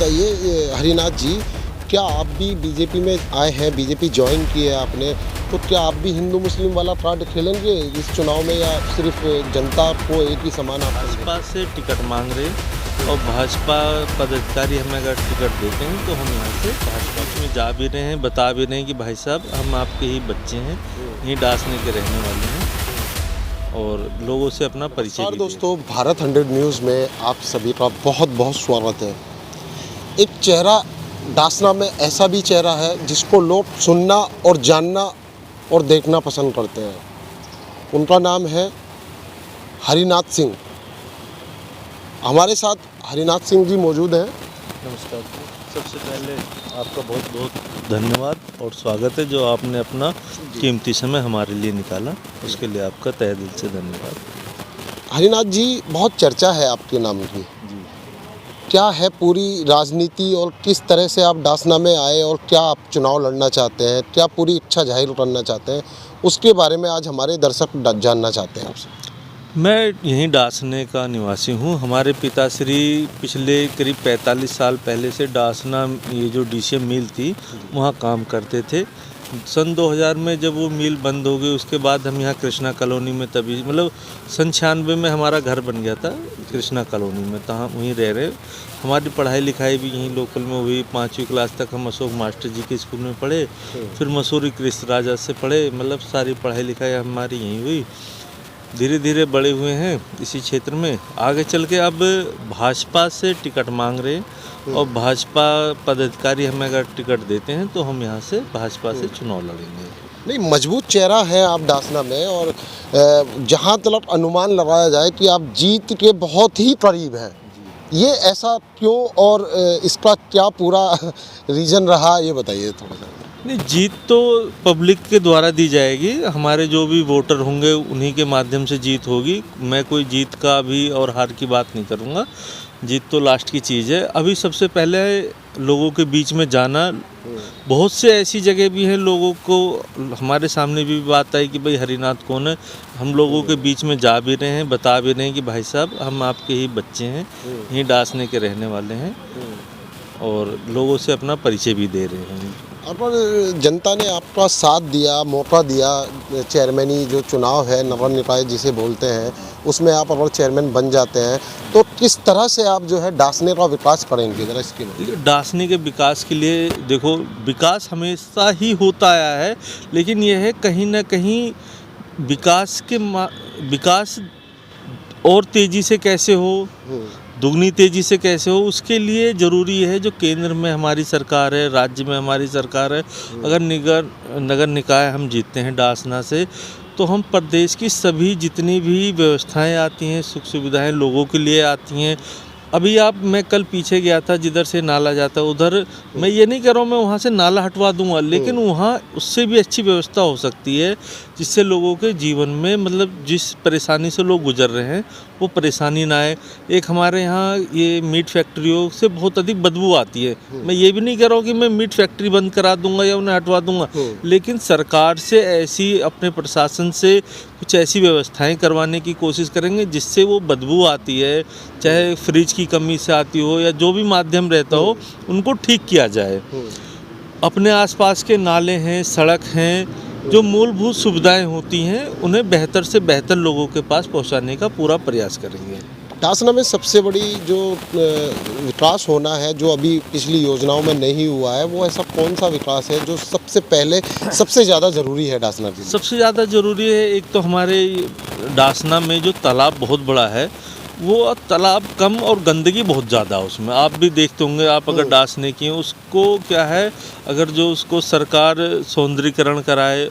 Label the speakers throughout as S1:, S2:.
S1: बताइए हरिनाथ जी, क्या आप भी बीजेपी में आए हैं, बीजेपी ज्वाइन की है आपने, तो क्या आप भी हिंदू मुस्लिम वाला कार्ड खेलेंगे इस चुनाव में, या सिर्फ जनता को एक ही समान आप समझेंगे?
S2: भाजपा से टिकट मांग रहे और भाजपा पदाधिकारी हमें अगर टिकट देते हैं तो हम यहाँ से भाजपा में जा भी रहे हैं, बता भी रहे हैं कि भाई साहब हम आपके ही बच्चे हैं, यहीं डासने के रहने वाले हैं और लोगों से अपना परिचय
S1: नमस्कार
S2: भी दें।
S1: दोस्तों, भारत 100 न्यूज़ में आप सभी का बहुत बहुत स्वागत है। एक चेहरा डासना में ऐसा भी चेहरा है जिसको लोग सुनना और जानना और देखना पसंद करते हैं। उनका नाम है हरिनाथ सिंह। हमारे साथ हरिनाथ सिंह जी मौजूद हैं।
S2: नमस्कार। सबसे पहले आपका बहुत बहुत धन्यवाद और स्वागत है जो आपने अपना कीमती समय हमारे लिए निकाला, उसके लिए आपका तहे दिल से धन्यवाद।
S1: हरिनाथ जी, बहुत चर्चा है आपके नाम की।
S2: जी,
S1: क्या है पूरी राजनीति और किस तरह से आप डासना में आए और क्या आप चुनाव लड़ना चाहते हैं, क्या पूरी इच्छा जाहिर करना चाहते हैं, उसके बारे में आज हमारे दर्शक जानना चाहते हैं आपसे।
S2: मैं यहीं डासने का निवासी हूँ। हमारे पिताश्री पिछले करीब 45 साल पहले से डासना, ये जो डीसीएम मिल थी, वहाँ काम करते थे। सन 2000 में जब वो मिल बंद हो गई, उसके बाद हम यहाँ कृष्णा कॉलोनी में, तभी मतलब सन 96 में हमारा घर बन गया था कृष्णा कॉलोनी में, तो हम वहीं रह रहे। हमारी पढ़ाई लिखाई भी यहीं लोकल में हुई। 5वीं क्लास तक हम अशोक मास्टर जी के स्कूल में पढ़े, फिर मसूरी कृष्ण राजा से पढ़े, मतलब सारी पढ़ाई लिखाई हमारी यहीं हुई। धीरे धीरे बड़े हुए हैं इसी क्षेत्र में। आगे चल के अब भाजपा से टिकट मांग रहे हैं और भाजपा पदाधिकारी हमें अगर टिकट देते हैं तो हम यहाँ से भाजपा से चुनाव लड़ेंगे।
S1: नहीं, मजबूत चेहरा है आप डासना में, और जहाँ तक अनुमान लगाया जाए कि आप जीत के बहुत ही करीब हैं। ये ऐसा क्यों, और इसका क्या पूरा रीज़न रहा, ये बताइए थोड़ा सा।
S2: नहीं, जीत तो पब्लिक के द्वारा दी जाएगी। हमारे जो भी वोटर होंगे उन्हीं के माध्यम से जीत होगी। मैं कोई जीत का भी और हार की बात नहीं करूँगा। जीत तो लास्ट की चीज़ है। अभी सबसे पहले लोगों के बीच में जाना। बहुत से ऐसी जगह भी हैं, लोगों को हमारे सामने भी बात आई कि भाई हरिनाथ कौन है। हम लोगों के बीच में जा भी रहे हैं, बता भी रहे हैं कि भाई साहब हम आपके ही बच्चे हैं, यहीं डासने के रहने वाले हैं और लोगों से अपना परिचय भी दे रहे हैं।
S1: और जनता ने आपका साथ दिया, मौका दिया। चेयरमैनी जो चुनाव है, नगर निकाय जिसे बोलते हैं, उसमें आप अगर चेयरमैन बन जाते हैं तो किस तरह से आप जो है डासने का विकास करेंगे, ज़रा इसके बारे में।
S2: डासने के विकास के लिए देखो, विकास हमेशा ही होता आया है, लेकिन यह है कहीं ना कहीं विकास और तेज़ी से कैसे हो, दुगनी तेज़ी से कैसे हो, उसके लिए ज़रूरी है जो केंद्र में हमारी सरकार है, राज्य में हमारी सरकार है। अगर नगर निकाय हम जीतते हैं डासना से, तो हम प्रदेश की सभी जितनी भी व्यवस्थाएं आती हैं, सुख सुविधाएं लोगों के लिए आती हैं। अभी मैं कल पीछे गया था, जिधर से नाला जाता है उधर, मैं ये नहीं कह रहा हूँ मैं वहाँ से नाला हटवा दूंगा, लेकिन वहाँ उससे भी अच्छी व्यवस्था हो सकती है, जिससे लोगों के जीवन में, मतलब जिस परेशानी से लोग गुजर रहे हैं वो परेशानी ना आए। एक हमारे यहाँ ये मीट फैक्ट्रियों से बहुत अधिक बदबू आती है। मैं ये भी नहीं कह रहा हूँ कि मैं मीट फैक्ट्री बंद करा दूंगा या उन्हें हटवा दूंगा, लेकिन सरकार से ऐसी, अपने प्रशासन से कुछ ऐसी व्यवस्थाएं करवाने की कोशिश करेंगे जिससे वो बदबू आती है, चाहे फ्रिज की कमी से आती हो या जो भी माध्यम रहता हो, उनको ठीक किया जाए। अपने आसपास के नाले हैं, सड़क हैं, जो मूलभूत सुविधाएं होती हैं, उन्हें बेहतर से बेहतर लोगों के पास पहुंचाने का पूरा प्रयास करेंगे।
S1: डासना में सबसे बड़ी जो विकास होना है, जो अभी पिछली योजनाओं में नहीं हुआ है, वो ऐसा कौन सा विकास है जो सबसे पहले सबसे ज़्यादा ज़रूरी है डासना के लिए?
S2: सबसे ज़्यादा ज़रूरी है, एक तो हमारे डासना में जो तालाब बहुत बड़ा है, वो तालाब कम और गंदगी बहुत ज़्यादा है उसमें। आप भी देखते होंगे, आप अगर डासने की उसको क्या है, अगर जो उसको सरकार सौंदर्यीकरण कराए,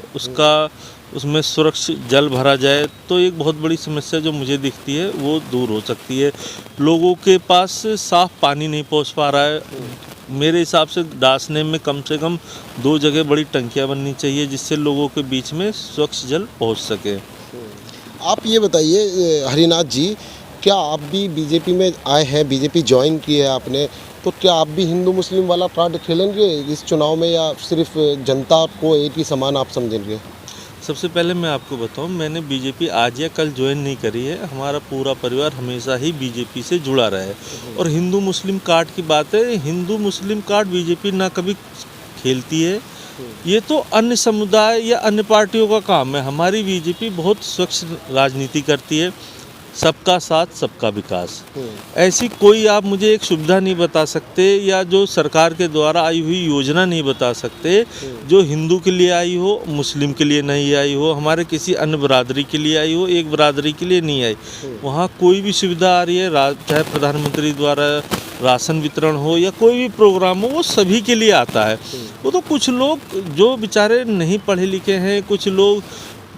S2: उसमें सुरक्षित जल भरा जाए, तो एक बहुत बड़ी समस्या जो मुझे दिखती है वो दूर हो सकती है। लोगों के पास साफ़ पानी नहीं पहुंच पा रहा है। मेरे हिसाब से डासने में कम से कम 2 जगह बड़ी टंकियां बननी चाहिए, जिससे लोगों के बीच में स्वच्छ जल पहुंच सके।
S1: आप ये बताइए हरिनाथ जी, क्या आप भी बीजेपी में आए हैं, बीजेपी ज्वाइन की है आपने, तो क्या आप भी हिंदू मुस्लिम वाला कार्ड खेलेंगे इस चुनाव में, या सिर्फ जनता को एक ही समान आप समझेंगे?
S2: सबसे पहले मैं आपको बताऊं, मैंने बीजेपी आज या कल ज्वाइन नहीं करी है। हमारा पूरा परिवार हमेशा ही बीजेपी से जुड़ा रहा है। और हिंदू मुस्लिम कार्ड की बात है, हिंदू मुस्लिम कार्ड बीजेपी ना कभी खेलती है। ये तो अन्य समुदाय या अन्य पार्टियों का काम है। हमारी बीजेपी बहुत स्वच्छ राजनीति करती है, सबका साथ सबका विकास। ऐसी कोई आप मुझे एक सुविधा नहीं बता सकते या जो सरकार के द्वारा आई हुई योजना नहीं बता सकते जो हिंदू के लिए आई हो, मुस्लिम के लिए नहीं आई हो, हमारे किसी अन्य बरादरी के लिए आई हो, एक बरादरी के लिए नहीं आई। वहाँ कोई भी सुविधा आ रही है, चाहे प्रधानमंत्री द्वारा राशन वितरण हो या कोई भी प्रोग्राम हो, वो सभी के लिए आता है। वो तो कुछ लोग जो बेचारे नहीं पढ़े लिखे हैं, कुछ लोग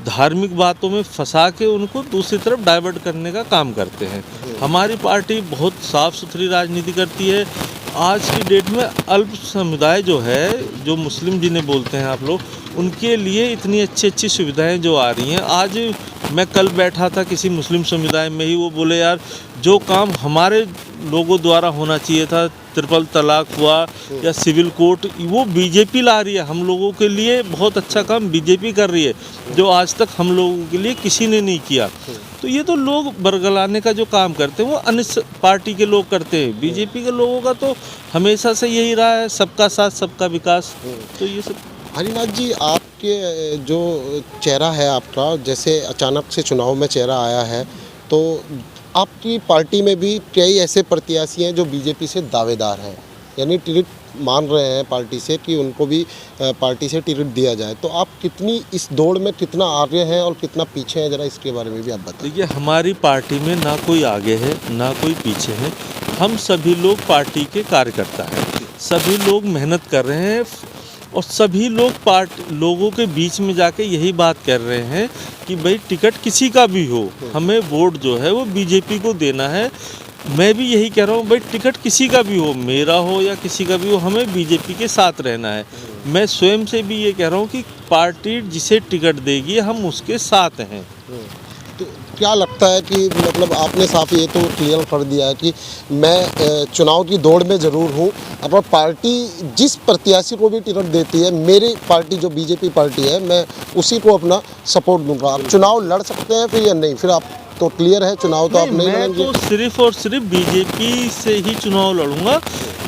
S2: धार्मिक बातों में फंसा के उनको दूसरी तरफ डाइवर्ट करने का काम करते हैं। हमारी पार्टी बहुत साफ़ सुथरी राजनीति करती है। आज की डेट में अल्प समुदाय जो है, जो मुस्लिम जिन्हें बोलते हैं आप लोग, उनके लिए इतनी अच्छी अच्छी सुविधाएं जो आ रही हैं। आज मैं कल बैठा था किसी मुस्लिम समुदाय में ही, वो बोले यार जो काम हमारे लोगों द्वारा होना चाहिए था, ट्रिपल तलाक हुआ या सिविल कोर्ट, वो बीजेपी ला रही है। हम लोगों के लिए बहुत अच्छा काम बीजेपी कर रही है, जो आज तक हम लोगों के लिए किसी ने नहीं किया। तो ये तो लोग बरगलाने का जो काम करते हैं वो अन्य पार्टी के लोग करते हैं। बीजेपी के लोगों का तो हमेशा से यही रहा है, सबका साथ सबका विकास। तो ये सब।
S1: हरिनाथ जी, आपके जो चेहरा है आपका, जैसे अचानक से चुनाव में चेहरा आया है, तो आपकी पार्टी में भी कई ऐसे प्रत्याशी हैं जो बीजेपी से दावेदार हैं, यानी टिकट मान रहे हैं पार्टी से कि उनको भी पार्टी से टिकट दिया जाए। तो आप कितनी इस दौड़ में कितना आगे हैं और कितना पीछे हैं, ज़रा इसके बारे में भी आप बताइए।
S2: देखिए, हमारी पार्टी में ना कोई आगे है ना कोई पीछे है। हम सभी लोग पार्टी के कार्यकर्ता हैं, सभी लोग मेहनत कर रहे हैं और सभी लोग लोगों के बीच में जाके यही बात कर रहे हैं कि भाई टिकट किसी का भी हो, हमें वोट जो है वो बीजेपी को देना है। मैं भी यही कह रहा हूँ, भाई टिकट किसी का भी हो, मेरा हो या किसी का भी हो, हमें बीजेपी के साथ रहना है। मैं स्वयं से भी ये कह रहा हूँ कि पार्टी जिसे टिकट देगी हम उसके साथ हैं।
S1: तो क्या लगता है कि मतलब आपने साफ ये तो क्लियर कर दिया है कि मैं चुनाव की दौड़ में ज़रूर हूँ, और पार्टी जिस प्रत्याशी को भी टिकट देती है, मेरी पार्टी जो बीजेपी पार्टी है, मैं उसी को अपना सपोर्ट दूंगा। आप चुनाव लड़ सकते हैं फिर या नहीं? फिर आप तो क्लियर है, चुनाव तो आप नहीं लड़ेंगे?
S2: मैं तो सिर्फ और सिर्फ बीजेपी से ही चुनाव लड़ूंगा,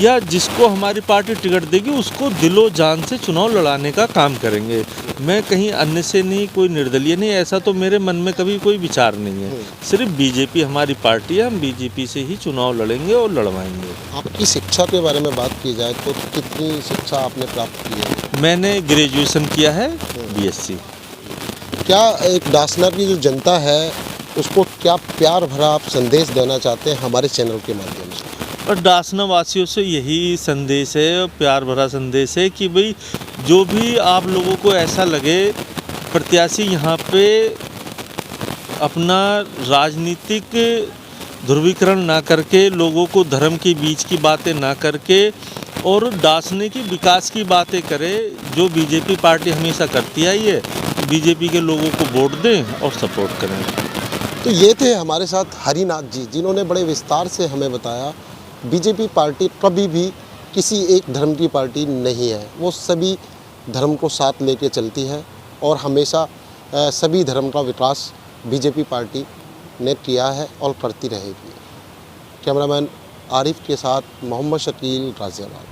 S2: या जिसको हमारी पार्टी टिकट देगी उसको दिलो जान से चुनाव लड़ाने का काम करेंगे। मैं कहीं अन्य से नहीं, कोई निर्दलीय नहीं, ऐसा तो मेरे मन में कभी कोई विचार नहीं है। सिर्फ बीजेपी हमारी पार्टी है, हम बीजेपी से ही चुनाव लड़ेंगे और लड़वाएंगे।
S1: आपकी शिक्षा के बारे में बात की जाए तो कितनी शिक्षा आपने प्राप्त की है?
S2: मैंने ग्रेजुएशन किया है, BSc।
S1: क्या एक डासना की जो जनता है उसको क्या प्यार भरा आप संदेश देना चाहते हैं हमारे चैनल के माध्यम से?
S2: और डासना वासियों से यही संदेश है, प्यार भरा संदेश है कि भाई जो भी आप लोगों को ऐसा लगे प्रत्याशी यहाँ पे अपना राजनीतिक ध्रुवीकरण ना करके, लोगों को धर्म के बीच की बातें ना करके और डासने की विकास की बातें करे, जो बीजेपी पार्टी हमेशा करती आई है, बीजेपी के लोगों को वोट दें और सपोर्ट करें।
S1: तो ये थे हमारे साथ हरिनाथ जी, जिन्होंने बड़े विस्तार से हमें बताया बीजेपी पार्टी कभी भी किसी एक धर्म की पार्टी नहीं है। वो सभी धर्म को साथ लेके चलती है और हमेशा सभी धर्म का विकास बीजेपी पार्टी ने किया है और करती रहेगी। कैमरामैन आरिफ के साथ मोहम्मद शकील, गाज़ियाबाद।